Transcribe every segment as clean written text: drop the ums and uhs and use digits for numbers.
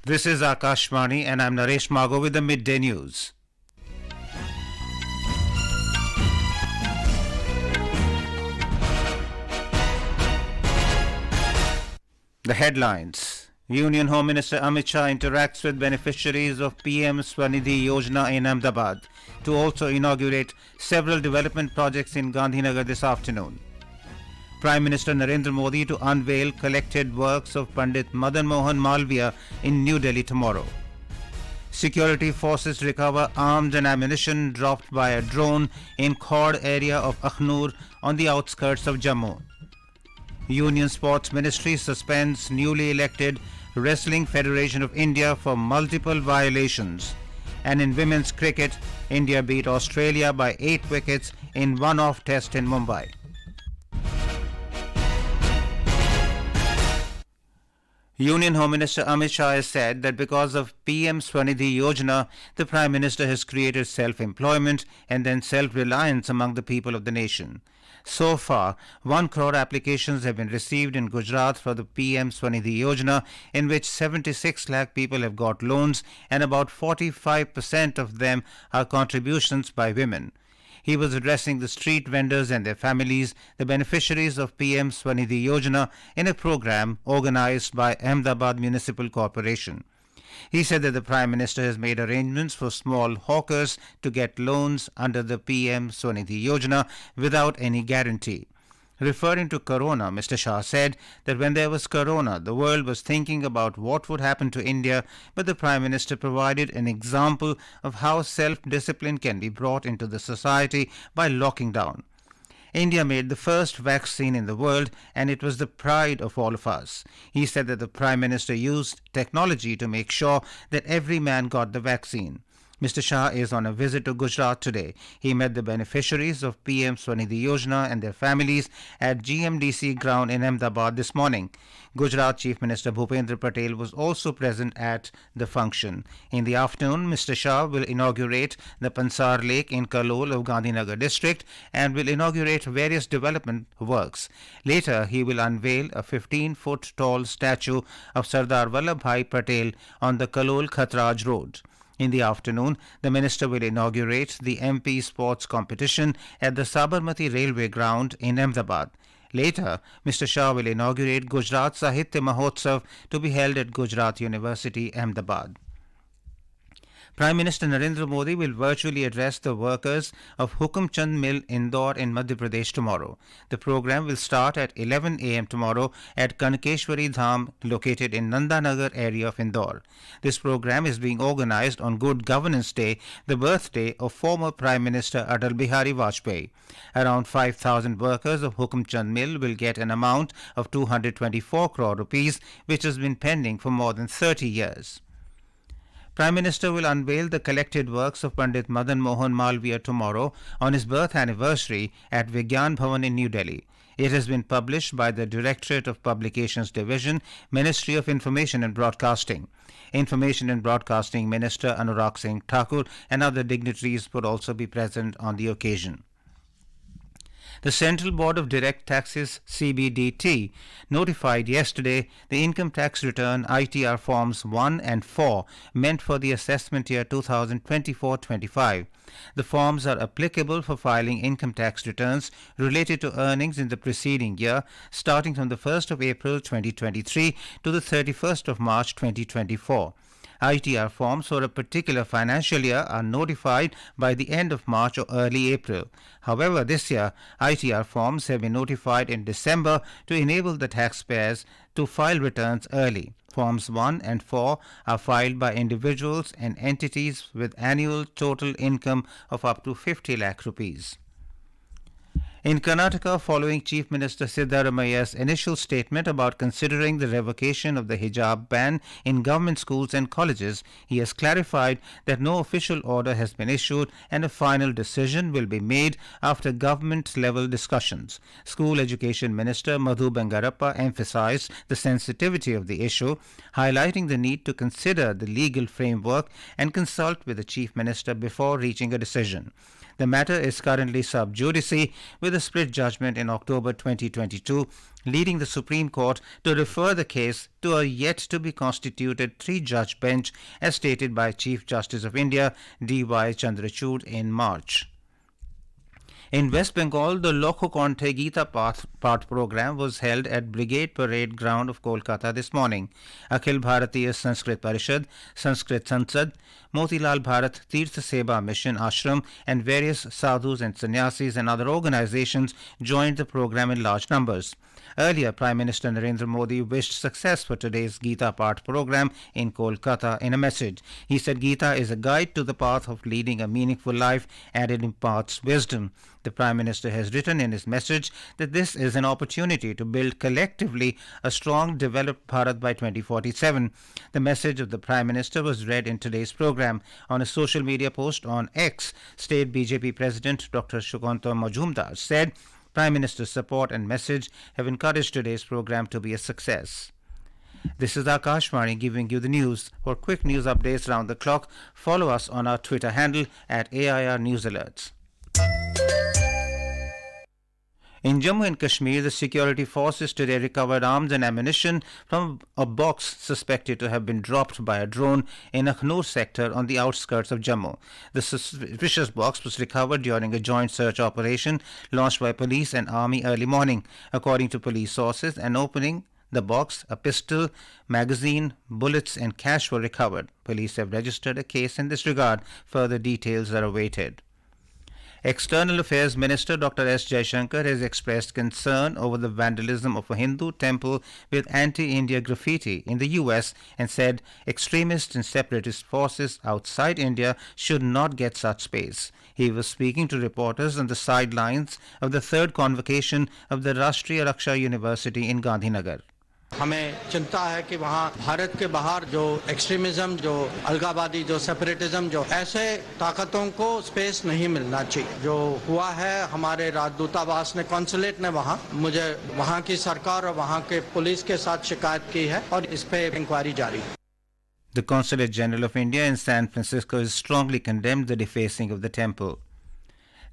This is Akashvani and I'm Naresh Mago with the midday news. The headlines. Union Home Minister Amit Shah interacts with beneficiaries of PM SVANidhi Yojana in Ahmedabad to also inaugurate several development projects in Gandhinagar this afternoon. Prime Minister Narendra Modi to unveil collected works of Pandit Madan Mohan Malviya in New Delhi tomorrow. Security forces recover arms and ammunition dropped by a drone in Khour area of Akhnoor on the outskirts of Jammu. Union Sports Ministry suspends newly elected Wrestling Federation of India for multiple violations. And in women's cricket, India beat Australia by 8 wickets in one-off test in Mumbai. Union Home Minister Amit Shah has said that because of PM SVANidhi Yojana, the Prime Minister has created self-employment and then self-reliance among the people of the nation. So far, 1 crore applications have been received in Gujarat for the PM SVANidhi Yojana, in which 76 lakh people have got loans and about 45% of them are contributions by women. He was addressing the street vendors and their families, the beneficiaries of PM SVANidhi Yojana, in a program organized by Ahmedabad Municipal Corporation. He said that the Prime Minister has made arrangements for small hawkers to get loans under the PM SVANidhi Yojana without any guarantee. Referring to Corona, Mr. Shah said that when there was Corona, the world was thinking about what would happen to India, but the Prime Minister provided an example of how self-discipline can be brought into the society by locking down. India made the first vaccine in the world and it was the pride of all of us. He said that the Prime Minister used technology to make sure that every man got the vaccine. Mr. Shah is on a visit to Gujarat today. He met the beneficiaries of PM SVANidhi Yojana and their families at GMDC ground in Ahmedabad this morning. Gujarat Chief Minister Bhupendra Patel was also present at the function. In the afternoon, Mr. Shah will inaugurate the Pansar Lake in Kalol of Gandhinagar district and will inaugurate various development works. Later, he will unveil a 15-foot tall statue of Sardar Vallabhbhai Patel on the Kalol-Khatraj road. In the afternoon, the minister will inaugurate the MP sports competition at the Sabarmati Railway ground in Ahmedabad. Later, Mr. Shah will inaugurate Gujarat Sahitya Mahotsav to be held at Gujarat University, Ahmedabad. Prime Minister Narendra Modi will virtually address the workers of Hukamchand Mill Indore in Madhya Pradesh tomorrow. The program will start at 11 a.m. tomorrow at Kanakeshwari Dham located in Nandanagar area of Indore. This program is being organized on Good Governance Day, the birthday of former Prime Minister Atal Bihari Vajpayee. Around 5,000 workers of Hukamchand Mill will get an amount of 224 crore rupees, which has been pending for more than 30 years. Prime Minister will unveil the collected works of Pandit Madan Mohan Malviya tomorrow on his birth anniversary at Vigyan Bhavan in New Delhi. It has been published by the Directorate of Publications Division, Ministry of Information and Broadcasting. Information and Broadcasting Minister Anurag Singh Thakur and other dignitaries will also be present on the occasion. The Central Board of Direct Taxes CBDT notified yesterday the income tax return ITR forms 1 and 4 meant for the assessment year 2024-25. The forms are applicable for filing income tax returns related to earnings in the preceding year starting from the 1st of April 2023 to the 31st of March 2024. ITR forms for a particular financial year are notified by the end of March or early April. However, this year, ITR forms have been notified in December to enable the taxpayers to file returns early. Forms 1 and 4 are filed by individuals and entities with annual total income of up to 50 lakh rupees. In Karnataka, following Chief Minister Siddaramaia's initial statement about considering the revocation of the hijab ban in government schools and colleges, he has clarified that no official order has been issued and a final decision will be made after government-level discussions. School Education Minister Madhu Bangarappa emphasized the sensitivity of the issue, highlighting the need to consider the legal framework and consult with the Chief Minister before reaching a decision. The matter is currently sub judice with a split judgment in October 2022, leading the Supreme Court to refer the case to a yet-to-be constituted three-judge bench as stated by Chief Justice of India D.Y. Chandrachud in March. In West Bengal, the Lokho Konthe Gita Path program was held at Brigade Parade Ground of Kolkata this morning. Akhil Bharatiya Sanskrit Parishad, Sanskrit Sansad, Motilal Bharat Tirth Seva Mission Ashram and various sadhus and sannyasis and other organizations joined the program in large numbers. Earlier, Prime Minister Narendra Modi wished success for today's Gita Path program in Kolkata in a message. He said Gita is a guide to the path of leading a meaningful life and it imparts wisdom. The Prime Minister has written in his message that this is an opportunity to build collectively a strong, developed Bharat by 2047. The message of the Prime Minister was read in today's program. On a social media post on X, State BJP President Dr. Shukanta Majumdar said, Prime Minister's support and message have encouraged today's program to be a success. This is Akashvani giving you the news. For quick news updates around the clock, follow us on our Twitter handle at AIR News Alerts. In Jammu and Kashmir, the security forces today recovered arms and ammunition from a box suspected to have been dropped by a drone in Akhnoor sector on the outskirts of Jammu. The suspicious box was recovered during a joint search operation launched by police and army early morning. According to police sources, an opening the box, a pistol, magazine, bullets and cash were recovered. Police have registered a case in this regard. Further details are awaited. External Affairs Minister Dr. S. Jaishankar has expressed concern over the vandalism of a Hindu temple with anti-India graffiti in the US and said extremist and separatist forces outside India should not get such space. He was speaking to reporters on the sidelines of the third convocation of the Rashtriya Raksha University in Gandhinagar. हमें चिंता है कि वहाँ भारत के बाहर जो extremism, जो अलगावादी, जो सेपरेटिज्म, जो ऐसे ताकतों को स्पेस नहीं मिलना चाहिए. जो हुआ है, हमारे राजदूतावास ने, कॉन्सुलेट ने मुझे वहाँ की सरकार और वहाँ के पुलिस के साथ शिकायत की है और इस पे इंक्वायरी जारी है. The Consulate General of India in San Francisco has strongly condemned the defacing of the temple.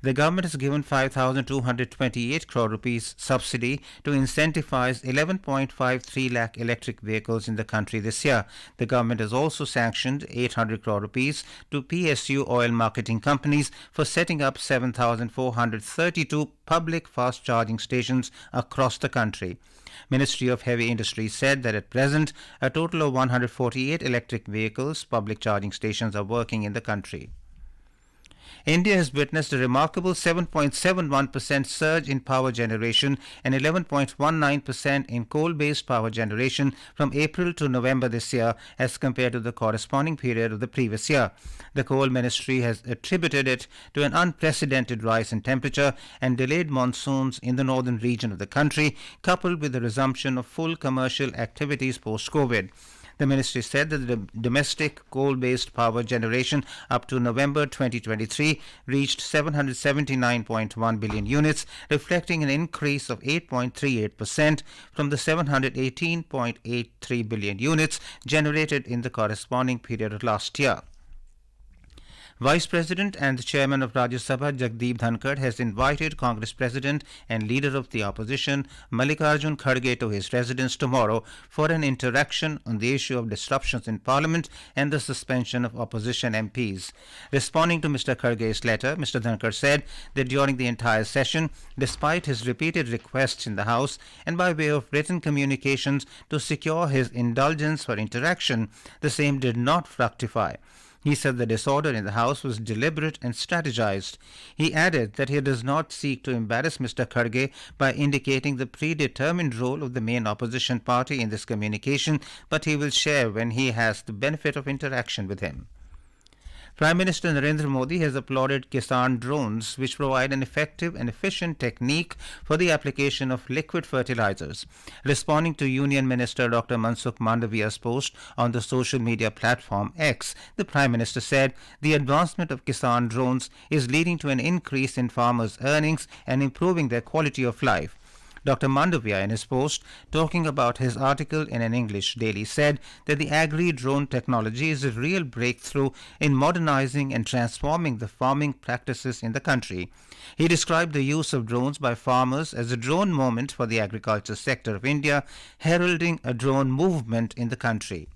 The government has given 5,228 crore rupees subsidy to incentivize 11.53 lakh electric vehicles in the country this year. The government has also sanctioned 800 crore rupees to PSU oil marketing companies for setting up 7,432 public fast charging stations across the country. Ministry of Heavy Industries said that at present a total of 148 electric vehicles public charging stations are working in the country. India has witnessed a remarkable 7.71% surge in power generation and 11.19% in coal-based power generation from April to November this year as compared to the corresponding period of the previous year. The Coal Ministry has attributed it to an unprecedented rise in temperature and delayed monsoons in the northern region of the country, coupled with the resumption of full commercial activities post-COVID. The ministry said that the domestic coal-based power generation up to November 2023 reached 779.1 billion units, reflecting an increase of 8.38% from the 718.83 billion units generated in the corresponding period of last year. Vice President and the Chairman of Rajya Sabha Jagdeep Dhankar has invited Congress President and Leader of the Opposition Mallikarjun Kharge to his residence tomorrow for an interaction on the issue of disruptions in Parliament and the suspension of opposition MPs. Responding to Mr. Kharge's letter, Mr. Dhankar said that during the entire session, despite his repeated requests in the House and by way of written communications to secure his indulgence for interaction, the same did not fructify. He said the disorder in the House was deliberate and strategized. He added that he does not seek to embarrass Mr. Kharge by indicating the predetermined role of the main opposition party in this communication, but he will share when he has the benefit of interaction with him. Prime Minister Narendra Modi has applauded Kisan drones, which provide an effective and efficient technique for the application of liquid fertilizers. Responding to Union Minister Dr. Mansukh Mandaviya's post on the social media platform X, the Prime Minister said the advancement of Kisan drones is leading to an increase in farmers' earnings and improving their quality of life. Dr. Malviya, in his post, talking about his article in an English daily, said that the agri-drone technology is a real breakthrough in modernizing and transforming the farming practices in the country. He described the use of drones by farmers as a drone moment for the agriculture sector of India, heralding a drone movement in the country.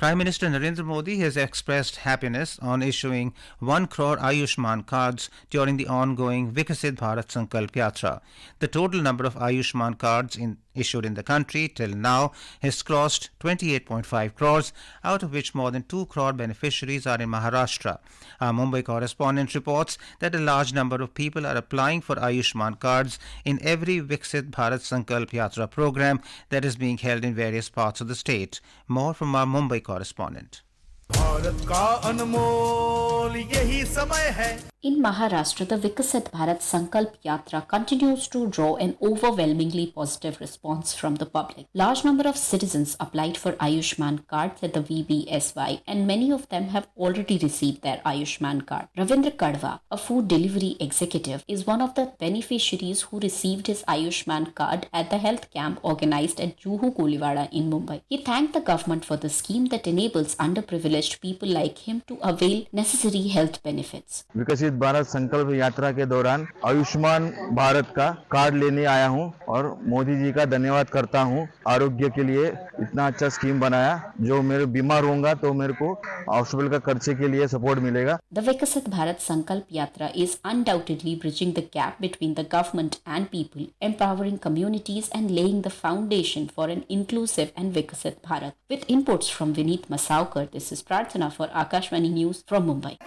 Prime Minister Narendra Modi has expressed happiness on issuing 1 crore Ayushman cards during the ongoing Viksit Bharat Sankalp Yatra. The total number of Ayushman cards issued in the country till now has crossed 28.5 crores, out of which more than 2 crore beneficiaries are in Maharashtra. Our Mumbai correspondent reports that a large number of people are applying for Ayushman cards in every Viksit Bharat Sankalp Yatra program that is being held in various parts of the state. More from our Mumbai correspondent. Bharat का अनमोल यही समय है. In Maharashtra, the Viksit Bharat Sankalp Yatra continues to draw an overwhelmingly positive response from the public. Large number of citizens applied for Ayushman cards at the VBSY and many of them have already received their Ayushman card. Ravindra Kadwa, a food delivery executive, is one of the beneficiaries who received his Ayushman card at the health camp organized at Juhu Koliwada in Mumbai. He thanked the government for the scheme that enables underprivileged people like him to avail necessary health benefits. विकसित भारत संकल्प यात्रा के दौरान आयुष्मान भारत का card लेने आया हूं और मोदी जी का धन्यवाद करता हूं. आरोग्य के लिए इतना अच्छा स्कीम बनाया. जो मेरे बीमार होऊंगा तो मेरे को हॉस्पिटल का खर्चे के लिए सपोर्ट मिलेगा. The Viksit Bharat Sankalp Yatra is undoubtedly bridging the gap between the government and people, empowering communities and laying the foundation for an inclusive and Viksit Bharat. With inputs from Vineet Masaukar, this is Prarthana for Akashvani News from Mumbai.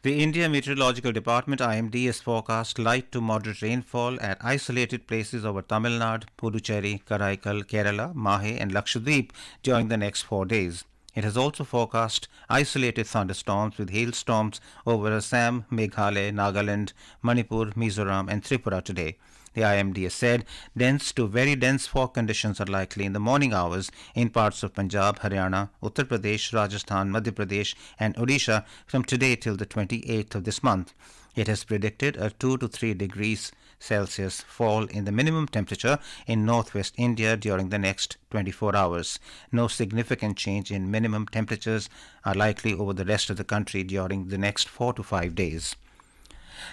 The India Meteorological Department IMD has forecast light to moderate rainfall at isolated places over Tamil Nadu, Puducherry, Karaikal, Kerala, Mahe and Lakshadweep during the next 4 days. It has also forecast isolated thunderstorms with hailstorms over Assam, Meghalaya, Nagaland, Manipur, Mizoram and Tripura today. The IMD has said dense to very dense fog conditions are likely in the morning hours in parts of Punjab, Haryana, Uttar Pradesh, Rajasthan, Madhya Pradesh and Odisha from today till the 28th of this month. It has predicted a 2 to 3 degrees Celsius fall in the minimum temperature in northwest India during the next 24 hours. No significant change in minimum temperatures are likely over the rest of the country during the next 4 to 5 days.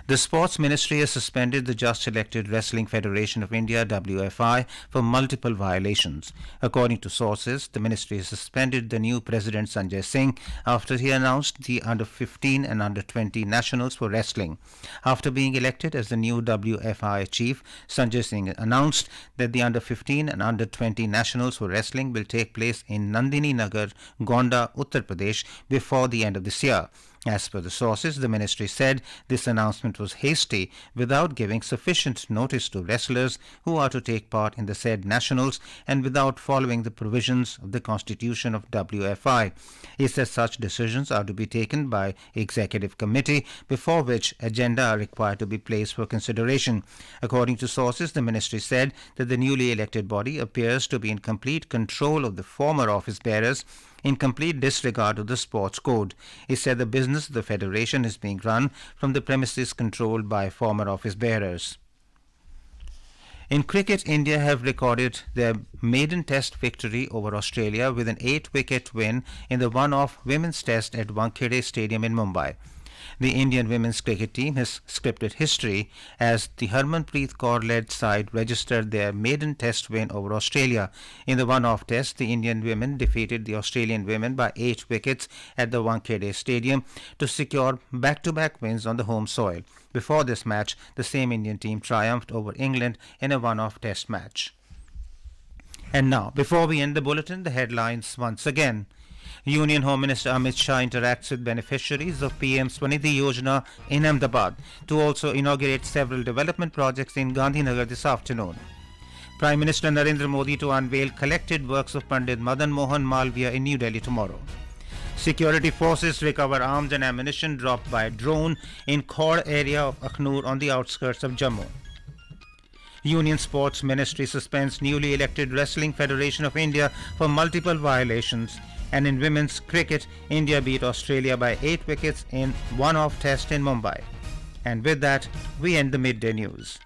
The Sports Ministry has suspended the just-elected Wrestling Federation of India (WFI) for multiple violations. According to sources, the ministry has suspended the new president Sanjay Singh after he announced the under-15 and under-20 nationals for wrestling. After being elected as the new WFI chief, Sanjay Singh announced that the under-15 and under-20 nationals for wrestling will take place in Gandhinagar, Gonda, Uttar Pradesh before the end of this year. As per the sources, the ministry said this announcement was hasty without giving sufficient notice to wrestlers who are to take part in the said nationals and without following the provisions of the constitution of WFI. It says such decisions are to be taken by executive committee before which agenda are required to be placed for consideration. According to sources, the ministry said that the newly elected body appears to be in complete control of the former office bearers in complete disregard of the sports code. He said the business of the federation is being run from the premises controlled by former office bearers. In cricket, India have recorded their maiden test victory over Australia with an 8-wicket win in the one-off women's test at Wankhede Stadium in Mumbai. The Indian women's cricket team has scripted history as the Harmanpreet Kaur-led side registered their maiden test win over Australia. In the one-off test, the Indian women defeated the Australian women by 8 wickets at the Wankhede Stadium to secure back-to-back wins on the home soil. Before this match, the same Indian team triumphed over England in a one-off test match. And now, before we end the bulletin, the headlines once again. Union Home Minister Amit Shah interacts with beneficiaries of PM SVANidhi Yojana in Ahmedabad to also inaugurate several development projects in Gandhinagar this afternoon. Prime Minister Narendra Modi to unveil collected works of Pandit Madan, Mohan, Malviya in New Delhi tomorrow. Security forces recover arms and ammunition dropped by a drone in Khour area of Akhnoor on the outskirts of Jammu. Union Sports Ministry suspends newly elected Wrestling Federation of India for multiple violations. And in women's cricket, India beat Australia by 8 wickets in one-off test in Mumbai. And with that, we end the midday news.